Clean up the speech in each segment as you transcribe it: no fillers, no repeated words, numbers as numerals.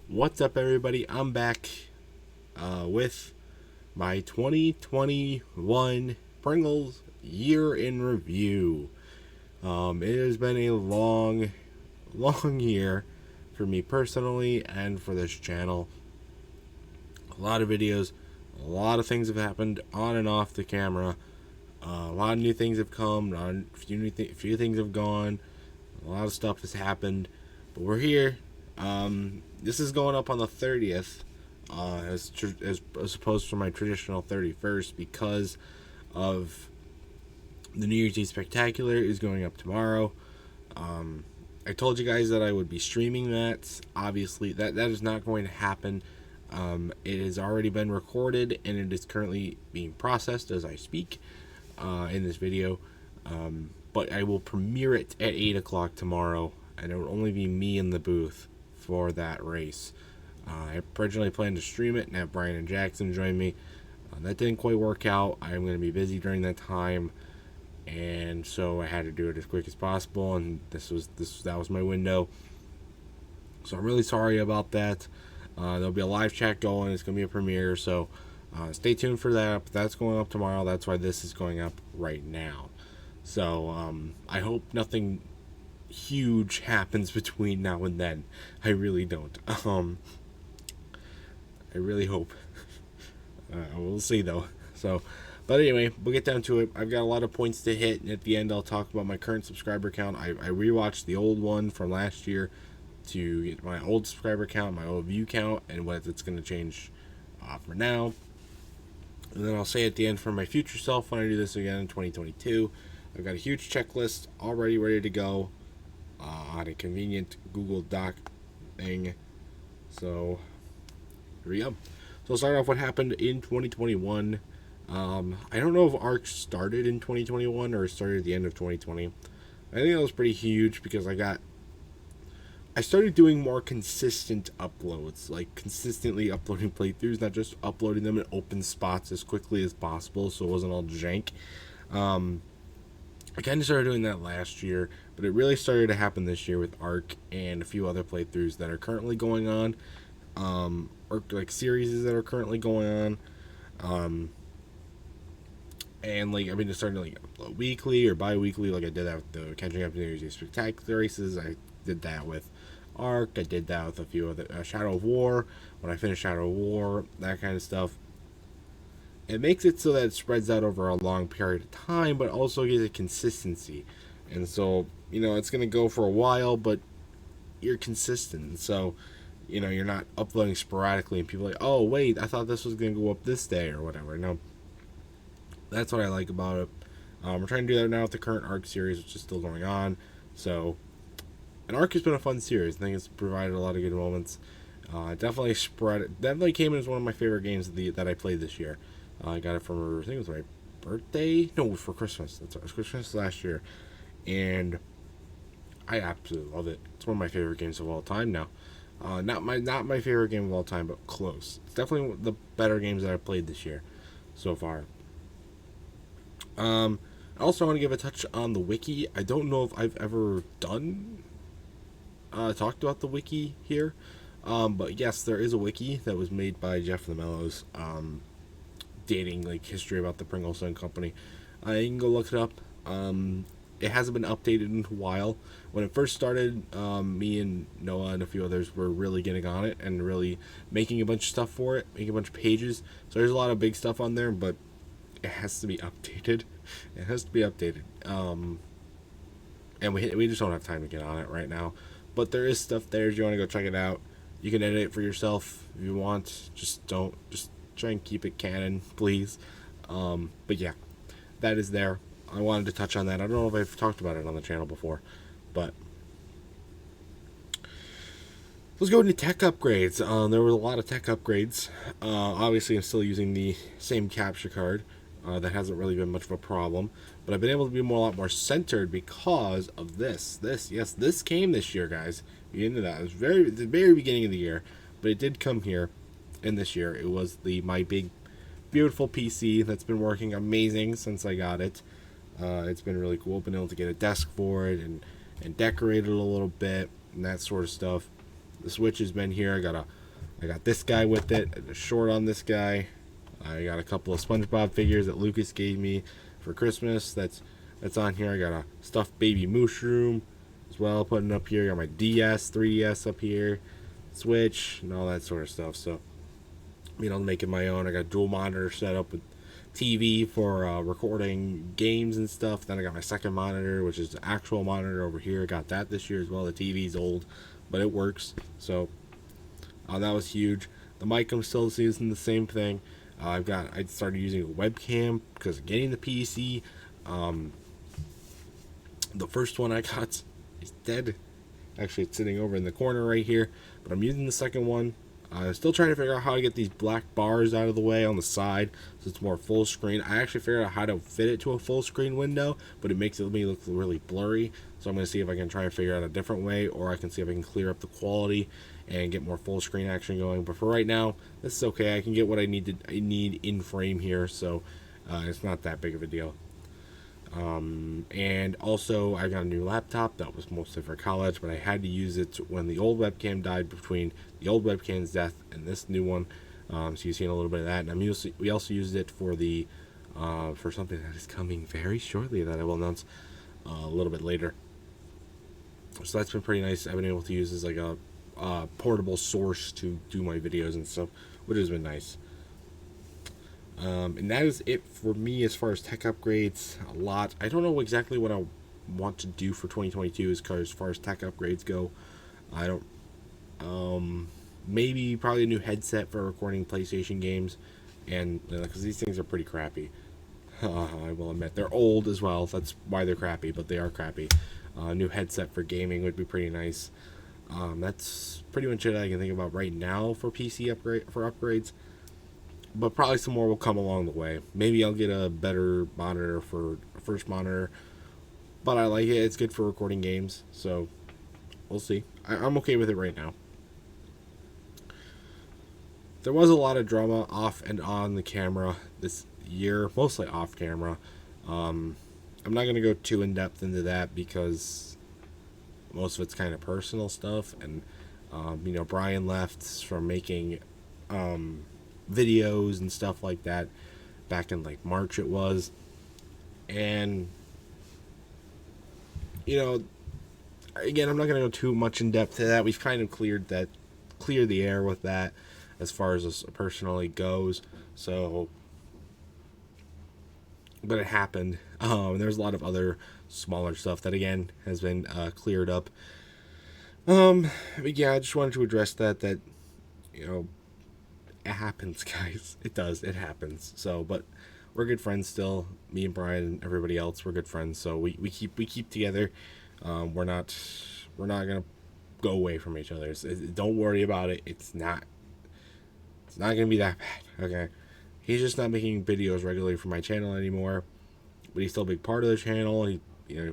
What's up, everybody? I'm back with my 2021 Pringles year in review. It has been a long year for me personally and for this channel. A lot of videos, a lot of things have happened on and off the camera. A lot of new things have come, a few things have gone. A lot of stuff has happened, but we're here. This is going up on the 30th, as opposed to my traditional 31st, because of the New Year's Eve Spectacular is going up tomorrow. I told you guys that I would be streaming that. Obviously, that is not going to happen. It has already been recorded, and it is currently being processed as I speak in this video. But I will premiere it at 8 o'clock tomorrow, and it will only be me in the booth for that race. I originally planned to stream it and have Brian and Jackson join me. That didn't quite work out. I'm going to be busy during that time, and so I had to do it as quick as possible, and that was my window. So I'm really sorry about that. There'll be a live chat going. It's going to be a premiere, so stay tuned for that. But that's going up tomorrow. That's why this is going up right now. So I hope nothing huge happens between now and then. I really don't. I really hope. We'll see though. So, but anyway, we'll get down to it. I've got a lot of points to hit, and at the end, I'll talk about my current subscriber count. I rewatched the old one from last year to get my old subscriber count, my old view count, and what it's going to change for now. And then I'll say at the end for my future self when I do this again in 2022. I've got a huge checklist already ready to go on a convenient Google Doc thing. So here we go. So I'll start off what happened in 2021. I don't know if ARC started in 2021 or started at the end of 2020. I think that was pretty huge because I started doing more consistent uploads, like consistently uploading playthroughs, not just uploading them in open spots as quickly as possible so it wasn't all jank. I kind of started doing that last year, but it really started to happen this year with ARC and a few other playthroughs that are currently going on, or like series that are currently going on. And like I've been starting to like upload weekly or bi-weekly, like I did that with the Catching Up to New Year's Eve Spectacular races. I did that with ARC. I did that with a few other Shadow of War. When I finished Shadow of War, that kind of stuff. It makes it so that it spreads out over a long period of time, but also gives it consistency. And so, it's going to go for a while, but you're consistent. So, you're not uploading sporadically and people are like, oh, wait, I thought this was going to go up this day or whatever. No, that's what I like about it. We're trying to do that now with the current ARC series, which is still going on. So, and ARC has been a fun series. I think it's provided a lot of good moments. Definitely came in as one of my favorite games that I played this year. I got it from, I think it was my birthday. No, for Christmas. It was Christmas last year, and I absolutely love it. It's one of my favorite games of all time now. Not my favorite game of all time, but close. It's definitely the better games that I've played this year so far. I also want to give a touch on the wiki. I don't know if I've ever talked about the wiki here, but yes, there is a wiki that was made by Jeff the Mellows. Dating like history about the Pringleson company. You can go look it up. It hasn't been updated in a while. When it first started, me and Noah and a few others were really getting on it and really making a bunch of stuff for it, making a bunch of pages. So there's a lot of big stuff on there, but it has to be updated. It has to be updated. And we just don't have time to get on it right now. But there is stuff there if you want to go check it out. You can edit it for yourself if you want. Just try and keep it canon, please. But yeah, that is there. I wanted to touch on that. I don't know if I've talked about it on the channel before, but let's go into tech upgrades. There was a lot of tech upgrades. Obviously, I'm still using the same capture card. That hasn't really been much of a problem, but I've been able to be a lot more centered because of this. This came this year, guys. We get into that. It was the very beginning of the year, but it did come here. In this year, it was my big beautiful PC that's been working amazing since I got it. It's been really cool. Been able to get a desk for it and decorate it a little bit and that sort of stuff. The Switch has been here. I got this guy with it. A short on this guy. I got a couple of SpongeBob figures that Lucas gave me for Christmas. That's on here. I got a stuffed baby mushroom as well, putting up here. I got my DS, 3DS up here, Switch, and all that sort of stuff. So, making my own. I got a dual monitor set up with TV for recording games and stuff. Then I got my second monitor, which is the actual monitor over here. I got that this year as well. The TV's old, but it works. So that was huge. The mic, I'm still using the same thing. I started using a webcam because of getting the PC. The first one I got is dead. Actually, it's sitting over in the corner right here. But I'm using the second one. I'm still trying to figure out how to get these black bars out of the way on the side so it's more full screen. I actually figured out how to fit it to a full screen window, but it makes me look really blurry. So I'm going to see if I can try and figure out a different way, or I can see if I can clear up the quality and get more full screen action going. But for right now, this is okay. I can get what I need in frame here, so it's not that big of a deal. And also I got a new laptop that was mostly for college, but I had to use it when the old webcam died, between the old webcam's death and this new one. So you've seen a little bit of that, and we also used it for for something that is coming very shortly that I will announce a little bit later. So that's been pretty nice. I've been able to use as like a portable source to do my videos and stuff, which has been nice. And that is it for me as far as tech upgrades. A lot. I don't know exactly what I want to do for 2022 as far as tech upgrades go. I don't. Maybe probably a new headset for recording PlayStation games, and because these things are pretty crappy. I will admit they're old as well. That's why they're crappy, but they are crappy. A new headset for gaming would be pretty nice. That's pretty much it I can think about right now for PC upgrades. But probably some more will come along the way. Maybe I'll get a better monitor for a first monitor. But I like it. It's good for recording games. So, we'll see. I'm okay with it right now. There was a lot of drama off and on the camera this year. Mostly off camera. I'm not going to go too in-depth into that because most of it's kind of personal stuff. And, Brian left from making videos and stuff like that back in like March it was, and again, I'm not going to go too much in depth to that. We've kind of cleared the air with that as far as this personally goes. So, but it happened. There's a lot of other smaller stuff that again has been cleared up. But yeah, I just wanted to address that it happens, guys. It does. It happens. So, but we're good friends still. Me and Brian and everybody else, we're good friends. So we keep together. We're not gonna go away from each other. Don't worry about it. It's not gonna be that bad. Okay. He's just not making videos regularly for my channel anymore, but he's still a big part of the channel. He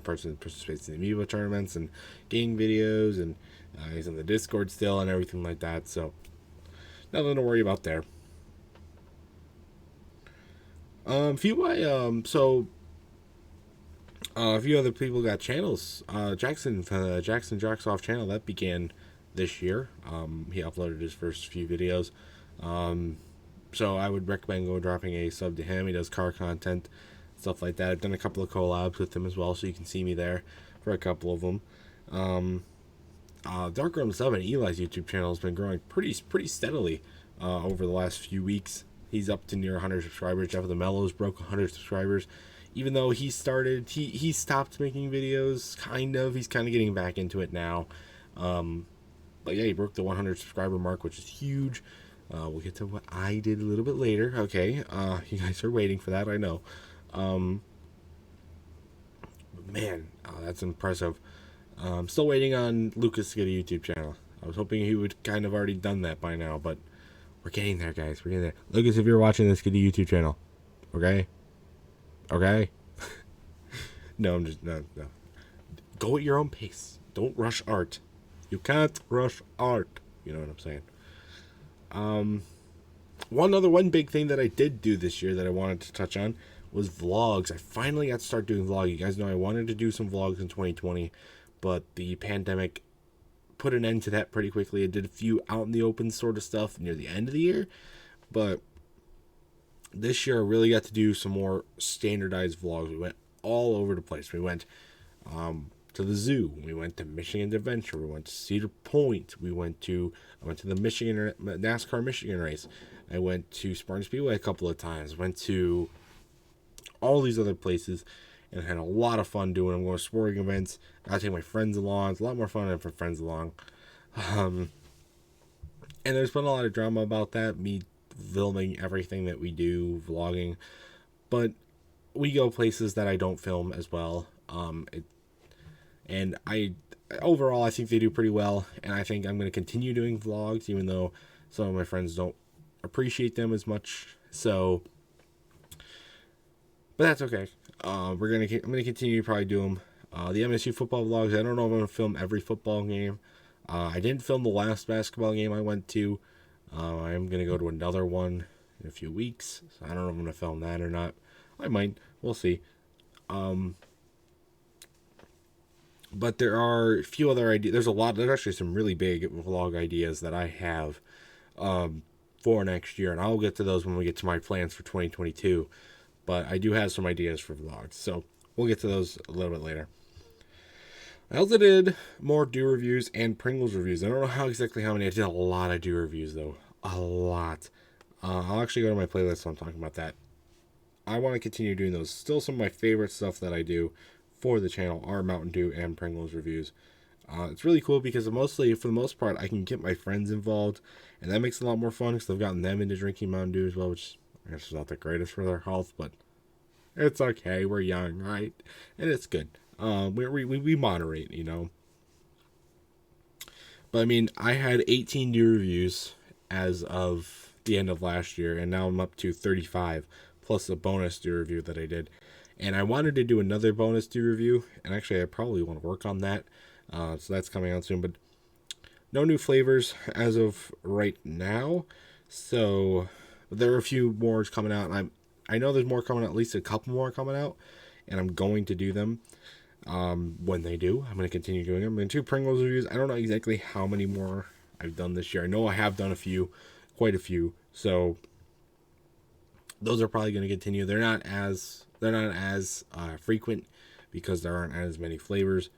participates in the Amiibo tournaments and gaming videos, and he's in the Discord still and everything like that. So. Nothing to worry about there. A few other people got channels. Jackson Jacksoff channel that began this year. He uploaded his first few videos. So I would recommend dropping a sub to him. He does car content, stuff like that. I've done a couple of collabs with him as well, so you can see me there for a couple of them. Darkroom 7, Eli's YouTube channel has been growing pretty steadily over the last few weeks. He's up to near 100 subscribers. Jeff of the Mellows broke 100 subscribers. Even though he stopped making videos, kind of. He's kind of getting back into it now. But yeah, he broke the 100 subscriber mark, which is huge. We'll get to what I did a little bit later. Okay, you guys are waiting for that, I know. Man, that's impressive. I'm still waiting on Lucas to get a YouTube channel. I was hoping he would kind of already done that by now, but we're getting there, guys. We're getting there. Lucas, if you're watching this, get a YouTube channel. Okay? Okay? No. Go at your own pace. Don't rush art. You can't rush art. You know what I'm saying? One big thing that I did do this year that I wanted to touch on was vlogs. I finally got to start doing vlogging. You guys know I wanted to do some vlogs in 2020, but the pandemic put an end to that pretty quickly. I did a few out in the open sort of stuff near the end of the year, but this year I really got to do some more standardized vlogs. We went all over the place. We went to the zoo. We went to Michigan Adventure. We went to Cedar Point. I went to the NASCAR Michigan race. I went to Spartan Speedway a couple of times. Went to all these other places and had a lot of fun doing them. Going to sporting events. I take my friends along. It's a lot more fun having friends along. And there's been a lot of drama about that. Me filming everything that we do, vlogging, but we go places that I don't film as well. And overall I think they do pretty well, and I think I'm going to continue doing vlogs even though some of my friends don't appreciate them as much. So, but that's okay. I'm gonna continue to probably do them. The MSU football vlogs, I don't know if I'm gonna film every football game. I didn't film the last basketball game I went to. I am gonna go to another one in a few weeks, so I don't know if I'm gonna film that or not. I might. We'll see. But there are a few other ideas. There's actually some really big vlog ideas that I have for next year, and I'll get to those when we get to my plans for 2022. But I do have some ideas for vlogs, so we'll get to those a little bit later. I also did more do reviews and Pringles reviews. I don't know exactly how many. I did a lot of do reviews, though. A lot. I'll actually go to my playlist so I'm talking about that. I want to continue doing those. Still, some of my favorite stuff that I do for the channel are Mountain Dew and Pringles reviews. It's really cool because for the most part, I can get my friends involved, and that makes it a lot more fun because I've gotten them into drinking Mountain Dew as well, which I guess is not the greatest for their health, but it's okay. We're young, right? And it's good. We moderate, you know. But I mean, I had 18 new reviews as of the end of last year, and now I'm up to 35 plus a bonus do review that I did. And I wanted to do another bonus do review, and actually I probably want to work on that. So that's coming out soon, but no new flavors as of right now. So there are a few more coming out, and I know there's more coming out, at least a couple more coming out, and I'm going to do them. When they do, I'm going to continue doing them. And 2 Pringles reviews, I don't know exactly how many more I've done this year. I know I have done quite a few. So those are probably going to continue. They're not as frequent because there aren't as many flavors,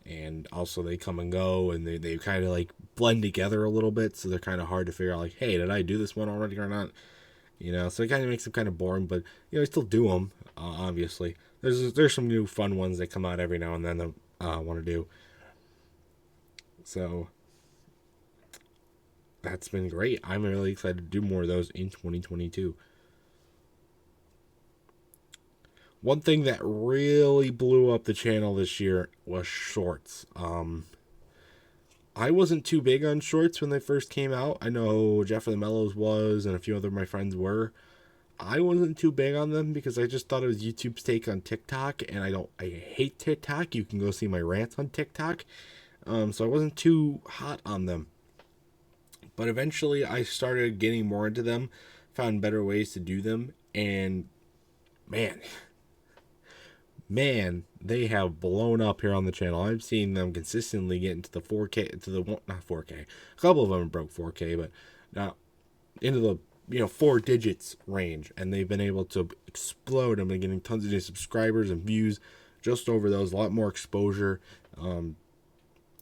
and also they come and go, and they kind of like blend together a little bit, so they're kind of hard to figure out, like, hey, did I do this one already or not? You know, so it kind of makes them kind of boring, but I still do them. Obviously, there's some new fun ones that come out every now and then that I want to do. So that's been great. I'm really excited to do more of those in 2022. One thing that really blew up the channel this year was shorts. I wasn't too big on shorts when they first came out. I know Jeff of the Mellows was, and a few other of my friends were. I wasn't too big on them because I just thought it was YouTube's take on TikTok, and I hate TikTok. You can go see my rants on TikTok. So I wasn't too hot on them. But eventually I started getting more into them, found better ways to do them, and man, they have blown up here on the channel. I've seen them consistently get into the 4K, not 4K. A couple of them broke 4K, but not into the 4 digits range, and they've been able to explode. I've been getting tons of new subscribers and views just over those, a lot more exposure.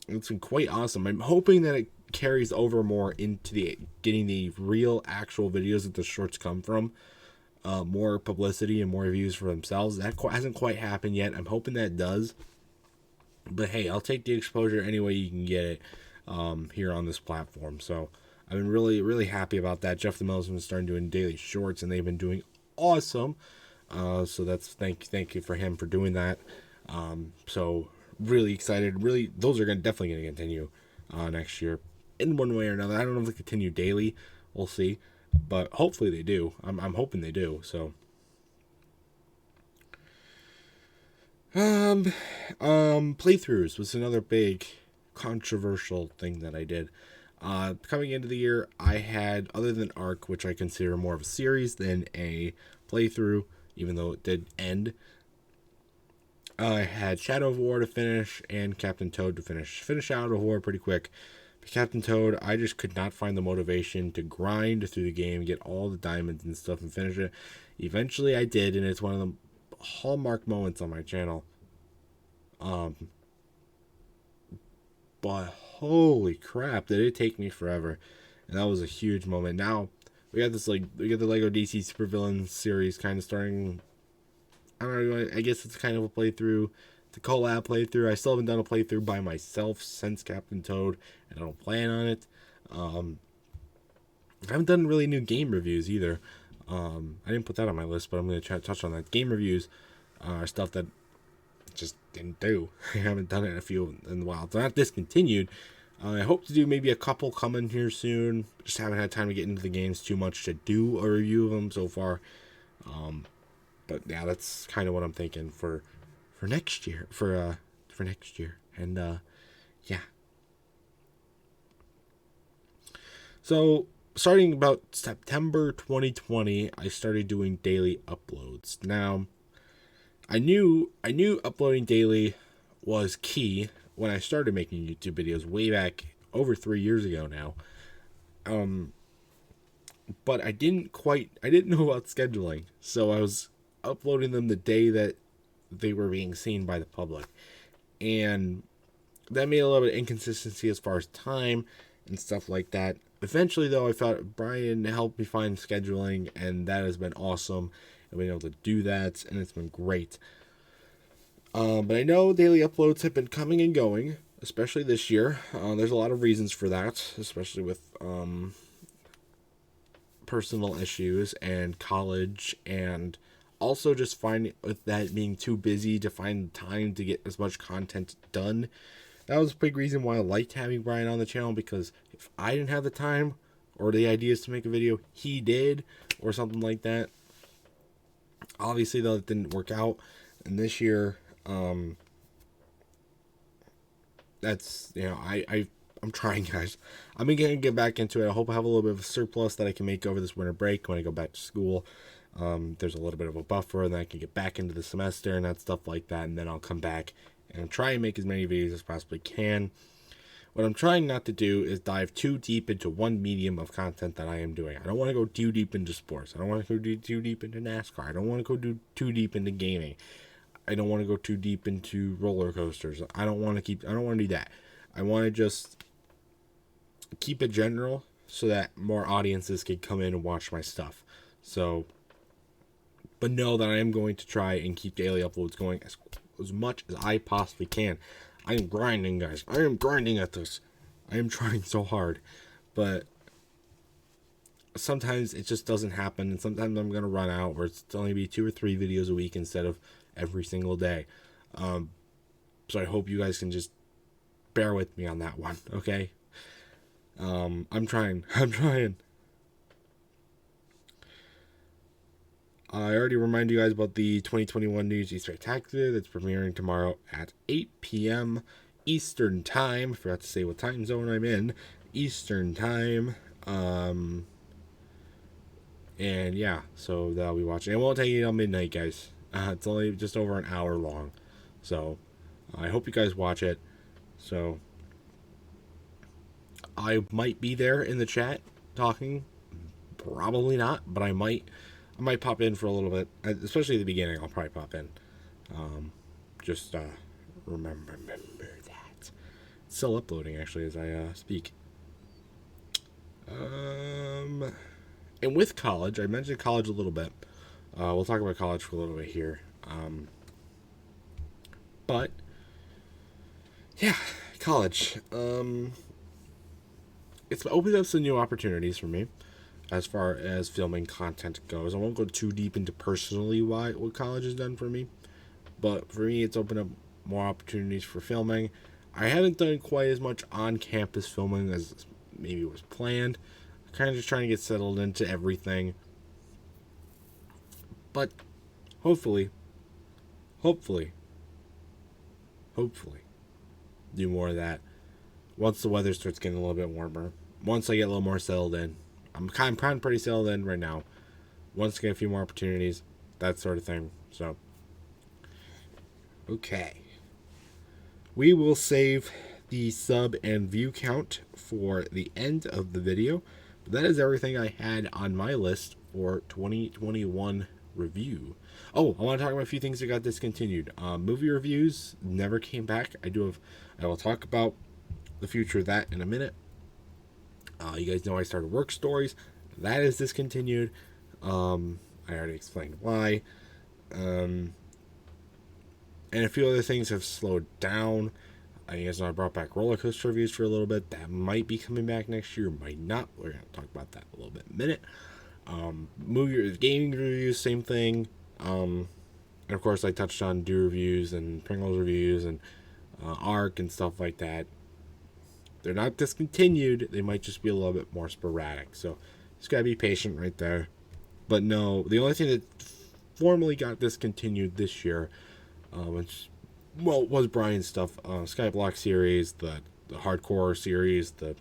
It's been quite awesome. I'm hoping that it carries over more into getting the real actual videos that the shorts come from. More publicity and more views for themselves. That hasn't quite happened yet. I'm hoping that does. But hey, I'll take the exposure any way you can get it here on this platform. So I've been really, really happy about that. Jeff the Mellows has been starting doing daily shorts, and they've been doing awesome. So that's thank you for him for doing that. So really excited. Really, those are definitely going to continue next year in one way or another. I don't know if they continue daily. We'll see. But hopefully they do. I'm hoping they do. So, playthroughs was another big controversial thing that I did. Coming into the year, I had, other than Ark, which I consider more of a series than a playthrough, even though it did end. I had Shadow of War to finish and Captain Toad to finish. Finish Shadow of War pretty quick. But Captain Toad, I just could not find the motivation to grind through the game, get all the diamonds and stuff, and finish it. Eventually, I did, and it's one of the hallmark moments on my channel. But holy crap, did it take me forever? And that was a huge moment. Now we got the Lego DC Supervillains series kind of starting. I don't know. I guess it's kind of a playthrough, the collab playthrough. I still haven't done a playthrough by myself since Captain Toad, and I don't plan on it. I haven't done really new game reviews either. I didn't put that on my list, but I'm going to try to touch on that. Game reviews are stuff that just didn't do. I haven't done it in a while. They're not discontinued. I hope to do maybe a couple coming here soon. Just haven't had time to get into the games too much to do a review of them so far. But yeah, that's kind of what I'm thinking for next year. For next year, and yeah. So starting about September 2020, I started doing daily uploads. Now, I knew uploading daily was key when I started making YouTube videos way back over 3 years ago now. But I didn't know about scheduling, so I was uploading them the day that they were being seen by the public, and that made a little bit of inconsistency as far as time and stuff like that. Eventually, though, I thought Brian helped me find scheduling, and that has been awesome. I've been able to do that, and it's been great. But I know daily uploads have been coming and going, especially this year. There's a lot of reasons for that, especially with personal issues and college, and also just finding with that being too busy to find time to get as much content done. That was a big reason why I liked having Brian on the channel, because if I didn't have the time or the ideas to make a video, he did, or something like that. Obviously, though, it didn't work out. And this year, that's, I'm trying, guys. I'm going to get back into it. I hope I have a little bit of a surplus that I can make over this winter break when I go back to school. There's a little bit of a buffer, and then I can get back into the semester and that stuff like that, and then I'll come back and try and make as many videos as possibly can. What I'm trying not to do is dive too deep into one medium of content that I am doing. I don't want to go too deep into sports. I don't want to go too deep into NASCAR. I don't want to go too deep into gaming. I don't want to go too deep into roller coasters. I don't want to do that. I want to just keep it general so that more audiences can come in and watch my stuff. So, but know that I am going to try and keep daily uploads going as much as I possibly can. I am grinding, guys. I am grinding at this. I am trying so hard. But sometimes it just doesn't happen, and sometimes I'm going to run out, or it's only be 2 or 3 videos a week instead of every single day. So I hope you guys can just bear with me on that one, okay? I'm trying. I already reminded you guys about the 2021 New Year's Spectacular that's premiering tomorrow at 8 p.m. Eastern Time. I forgot to say what time zone I'm in. Eastern Time. And yeah, so that'll be watching. It won't take you till midnight, guys. It's only just over an hour long. So I hope you guys watch it. So I might be there in the chat talking. Probably not, but I might pop in for a little bit, especially at the beginning. I'll probably pop in. Just remember that. It's still uploading, actually, as I speak. And with college, I mentioned college a little bit. We'll talk about college for a little bit here. But yeah, college. It's opened up some new opportunities for me as far as filming content goes. I won't go too deep into personally what college has done for me, but for me, it's opened up more opportunities for filming. I haven't done quite as much on-campus filming as maybe was planned. Kind of just trying to get settled into everything. But hopefully, do more of that once the weather starts getting a little bit warmer. Once I get a little more settled in. I'm kind of pretty settled in right now. Once I get a few more opportunities, that sort of thing. So Okay. We will save the sub and view count for the end of the video. But that is everything I had on my list for 2021 review. Oh, I want to talk about a few things that got discontinued. Movie reviews never came back. I will talk about the future of that in a minute. You guys know I started work stories. That is discontinued. I already explained why. And a few other things have slowed down. I guess I brought back roller coaster reviews for a little bit. That might be coming back next year, might not. We're going to talk about that a little bit in a minute. Movie gaming reviews, same thing. And of course, I touched on Do reviews and Pringles reviews and Arc and stuff like that. They're not discontinued. They might just be a little bit more sporadic. So just got to be patient right there. But no, the only thing that formally got discontinued this year, was Brian's stuff. Skyblock series, the hardcore series, the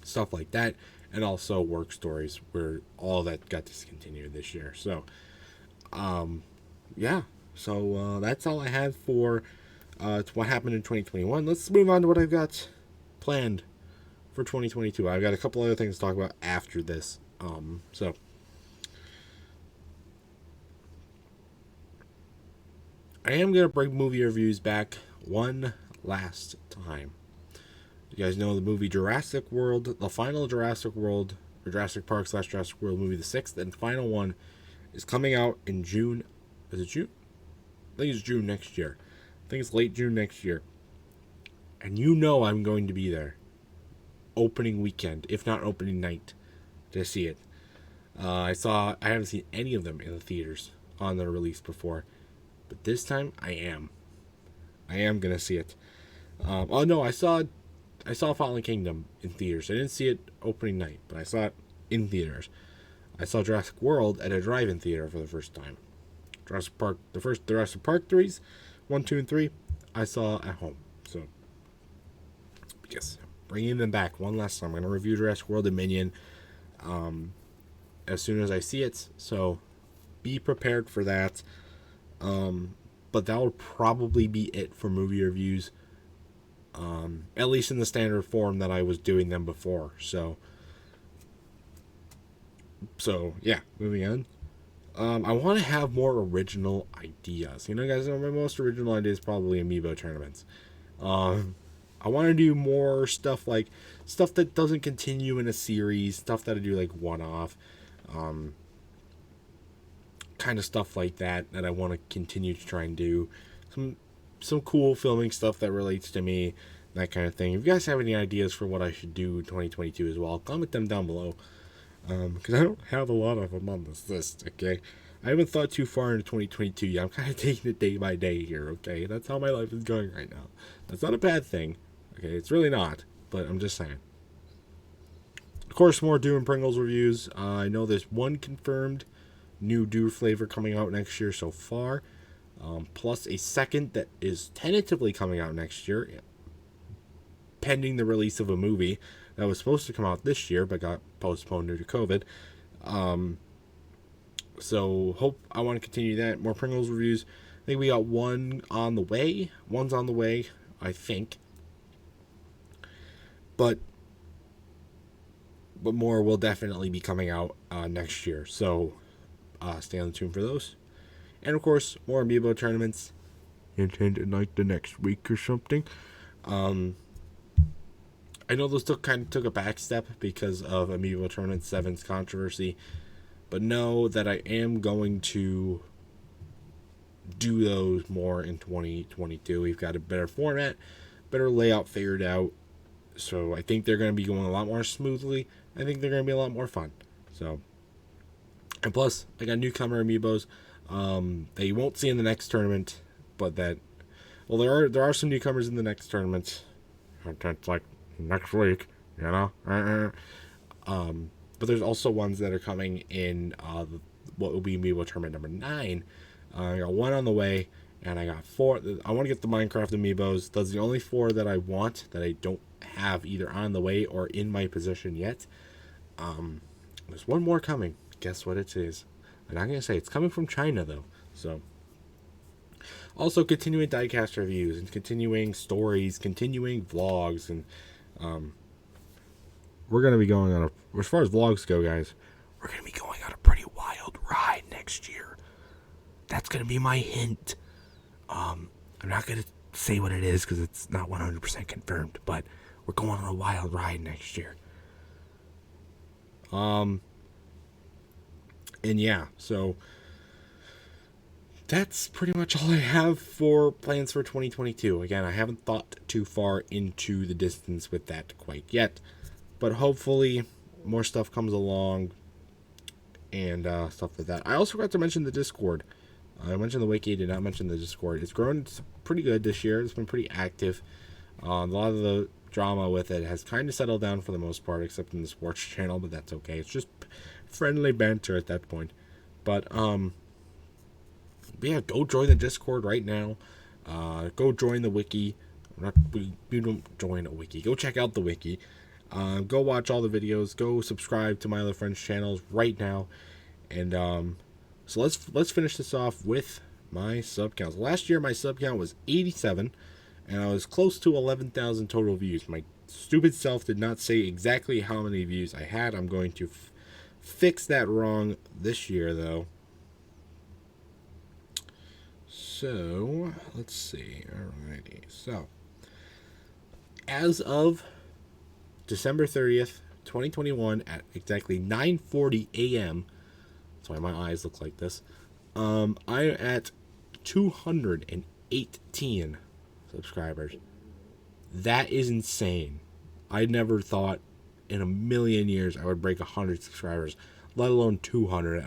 stuff like that, and also work stories, where all that got discontinued this year. So, yeah. So that's all I had for what happened in 2021. Let's move on to what I've got planned for 2022. I've got a couple other things to talk about after this. So I am going to bring movie reviews back one last time. You guys know the movie Jurassic World, the final Jurassic World, or Jurassic Park / Jurassic World movie, the sixth and final one, is coming out in June. Is it June? I think it's June next year. I think it's late June next year. And you know I'm going to be there. Opening weekend, if not opening night, to see it. I haven't seen any of them in the theaters on their release before. But this time, I am going to see it. Oh no, I saw Fallen Kingdom in theaters. I didn't see it opening night, but I saw it in theaters. I saw Jurassic World at a drive-in theater for the first time. Jurassic Park, the Jurassic Park 3s, 1, 2, and 3, I saw at home. So, yes, bringing them back one last time. I'm going to review Jurassic World Dominion as soon as I see it. So, be prepared for that. But that will probably be it for movie reviews. At least in the standard form that I was doing them before. So yeah, moving on. I want to have more original ideas. You know, guys, my most original idea is probably amiibo tournaments. I want to do more stuff that doesn't continue in a series, stuff that I do like one-off, kind of stuff like that I want to continue to try and do. Some cool filming stuff that relates to me, that kind of thing. If you guys have any ideas for what I should do in 2022 as well, comment them down below. Because I don't have a lot of them on this list, okay? I haven't thought too far into 2022 yet. I'm kind of taking it day by day here, okay? That's how my life is going right now. That's not a bad thing, okay? It's really not, but I'm just saying. Of course, more Dew and Pringles reviews. I know there's one confirmed new Dew flavor coming out next year so far. Plus a second that is tentatively coming out next year, pending the release of a movie that was supposed to come out this year but got postponed due to COVID. So I want to continue that. More Pringles reviews. I think we got one on the way. One's on the way, I think. But more will definitely be coming out next year. So stay on the tune for those. And of course, more amiibo tournaments. Intended like the next week or something. I know those took a back step because of Amiibo Tournament 7's controversy, but know that I am going to do those more in 2022. We've got a better format, better layout figured out, so I think they're going to be going a lot more smoothly. I think they're going to be a lot more fun. So, and plus, I got newcomer Amiibos. That you won't see in the next tournament, but there are some newcomers in the next tournament. That's like next week, you know. But there's also ones that are coming in what will be Amiibo tournament number 9. I got one on the way, and I got 4. I want to get the Minecraft Amiibos. Those are the only 4 that I want that I don't have either on the way or in my possession yet. There's one more coming. Guess what it is? I'm not going to say. It's coming from China, though. So, Also, continuing diecast reviews and continuing stories, continuing vlogs, and we're gonna be going on a, as far as vlogs go, guys, we're gonna be going on a pretty wild ride next year. That's gonna be my hint. I'm not gonna say what it is because it's not 100% confirmed, but we're going on a wild ride next year. And yeah, so that's pretty much all I have for plans for 2022. Again, I haven't thought too far into the distance with that quite yet, but hopefully more stuff comes along and stuff like that. I also forgot to mention the Discord. I mentioned the wiki, did not mention the Discord. It's grown pretty good this year. It's been pretty active. A lot of the drama with it has kind of settled down for the most part, except in the sports channel, but that's okay. It's just friendly banter at that point. But yeah, go join the Discord right now. Go join the wiki. We don't join a wiki. Go check out the wiki. Go watch all the videos. Go subscribe to my other friends' channels right now. And so let's finish this off with my sub counts. Last year my sub count was 87, and I was close to 11,000 total views. My stupid self did not say exactly how many views I had. I'm going to fix that wrong this year, though. So let's see. Alrighty. So as of December 30th, 2021, at exactly 9:40 a.m. That's why my eyes look like this. I'm at 218 subscribers. That is insane. I never thought in a million years I would break 100 subscribers, let alone 200.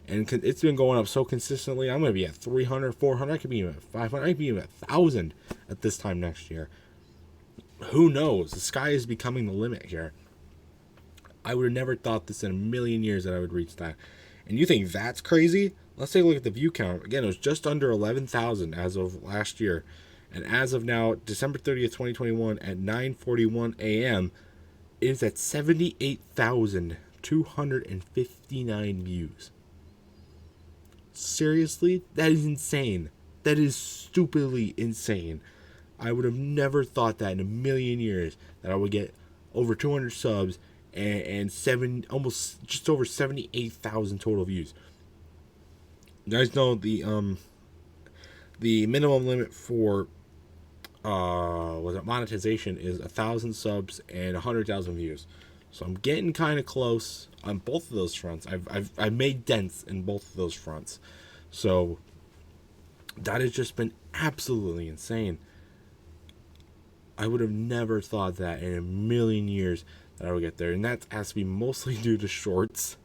And it's been going up so consistently. I'm going to be at 300, 400. I could be even at 500. I could be even at 1,000 at this time next year. Who knows? The sky is becoming the limit here. I would have never thought this in a million years that I would reach that. And you think that's crazy? Let's take a look at the view count. Again, it was just under 11,000 as of last year. And as of now, December 30th, 2021, at 9:41 a.m., it is at 78,259 views. Seriously? That is insane. That is stupidly insane. I would have never thought that in a million years that I would get over 200 subs and almost just over 78,000 total views. You guys know the minimum limit for monetization is 1,000 subs and 100,000 views. So I'm getting kind of close on both of those fronts. I've made dents in both of those fronts. So that has just been absolutely insane. I would have never thought that in a million years that I would get there. And that has to be mostly due to shorts.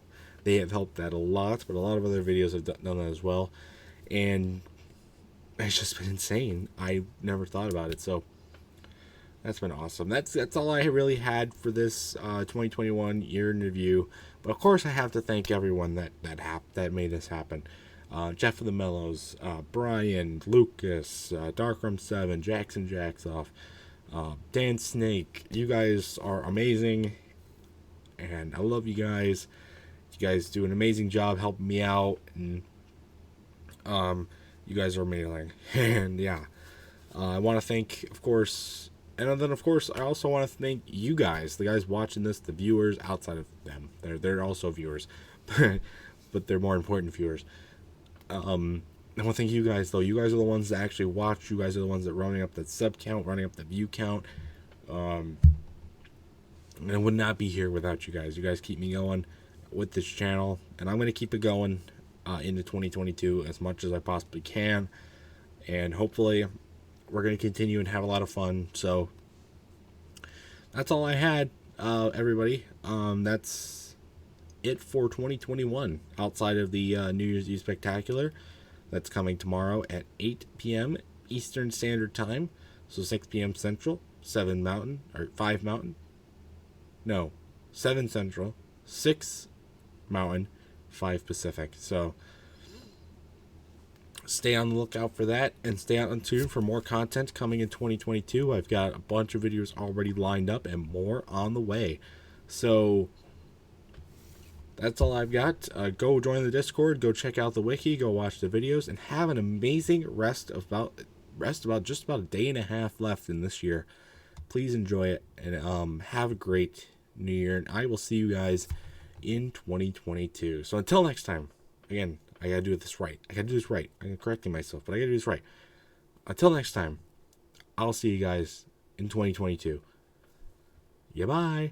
They have helped that a lot, but a lot of other videos have done that as well. And it's just been insane. I never thought about it. So that's been awesome. That's all I really had for this 2021 year in review. But of course, I have to thank everyone that made this happen. Jeff of the Mellows, Brian, Lucas, Darkroom7, Jackson Jacksoff, Dan Snake. You guys are amazing, and I love you guys. You guys do an amazing job helping me out, and you guys are amazing. And yeah, I want to thank, of course. And then, of course, I also want to thank you guys, the guys watching this, the viewers outside of them. They're also viewers, but they're more important viewers. I want to thank you guys, though. You guys are the ones that actually watch. You guys are the ones that are running up that sub count, running up the view count. And I would not be here without you guys. You guys keep me going with this channel, and I'm going to keep it going into 2022 as much as I possibly can. And hopefully we're going to continue and have a lot of fun. So that's all I had, everybody. That's it for 2021 outside of the New Year's Eve Spectacular that's coming tomorrow at 8 p.m. Eastern Standard Time. So 6 p.m. Central, 7 Mountain, or 5 Mountain. No, 7 Central, 6 Mountain, 5 Pacific. So stay on the lookout for that, and stay on tuned for more content coming in 2022. I've got a bunch of videos already lined up and more on the way. So that's all I've got. Go join the Discord, go check out the wiki, go watch the videos, and have an amazing rest about just about a day and a half left in this year. Please enjoy it, and have a great new year, and I will see you guys in 2022. So until next time, again, I gotta do this right. I'm correcting myself, but I gotta do this right. Until next time, I'll see you guys in 2022. Yeah, bye.